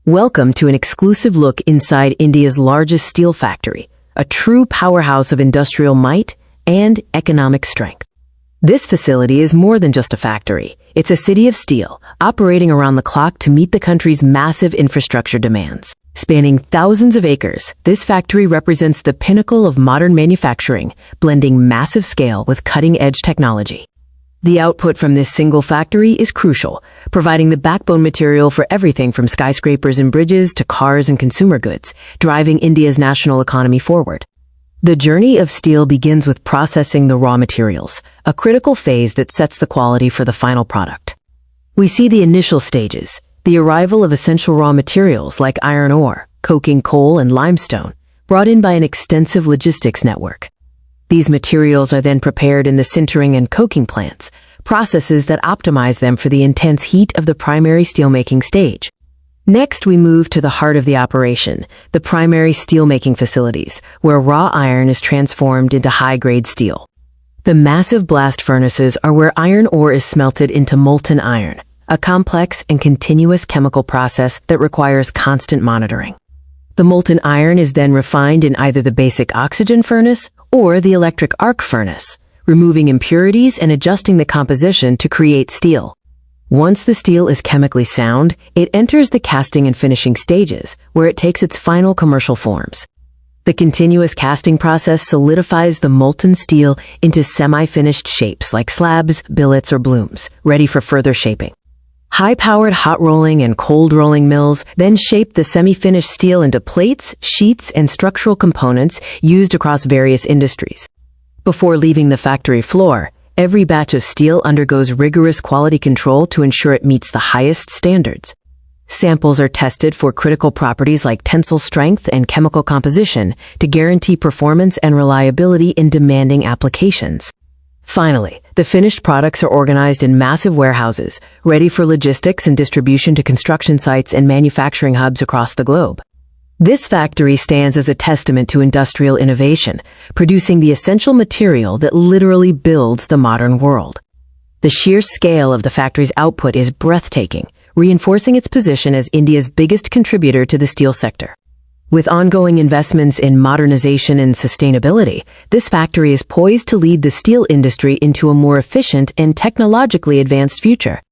Welcome to an exclusive look inside India's largest steel factory, a true powerhouse of industrial might and economic strength. This facility is more than just a factory. It's a city of steel, operating around the clock to meet the country's massive infrastructure demands. Spanning thousands of acres, this factory represents the pinnacle of modern manufacturing, blending massive scale with cutting-edge technology. The output from this single factory is crucial, providing the backbone material for everything from skyscrapers and bridges to cars and consumer goods, driving India's national economy forward. The journey of steel begins with processing the raw materials, a critical phase that sets the quality for the final product. We see the initial stages, the arrival of essential raw materials like iron ore, coking coal, and limestone, brought in by an extensive logistics network. These materials are then prepared in the sintering and coking plants, processes that optimize them for the intense heat of the primary steelmaking stage. Next, we move to the heart of the operation, the primary steelmaking facilities, where raw iron is transformed into high-grade steel. The massive blast furnaces are where iron ore is smelted into molten iron, a complex and continuous chemical process that requires constant monitoring. The molten iron is then refined in either the basic oxygen furnace or the electric arc furnace, removing impurities and adjusting the composition to create steel. Once the steel is chemically sound, it enters the casting and finishing stages, where it takes its final commercial forms. The continuous casting process solidifies the molten steel into semi-finished shapes like slabs, billets, or blooms, ready for further shaping. High-powered hot rolling and cold rolling mills then shape the semi-finished steel into plates, sheets, and structural components used across various industries. Before leaving the factory floor, every batch of steel undergoes rigorous quality control to ensure it meets the highest standards. Samples are tested for critical properties like tensile strength and chemical composition to guarantee performance and reliability in demanding applications. Finally, the finished products are organized in massive warehouses, ready for logistics and distribution to construction sites and manufacturing hubs across the globe. This factory stands as a testament to industrial innovation, producing the essential material that literally builds the modern world. The sheer scale of the factory's output is breathtaking, reinforcing its position as India's biggest contributor to the steel sector. With ongoing investments in modernization and sustainability, this factory is poised to lead the steel industry into a more efficient and technologically advanced future.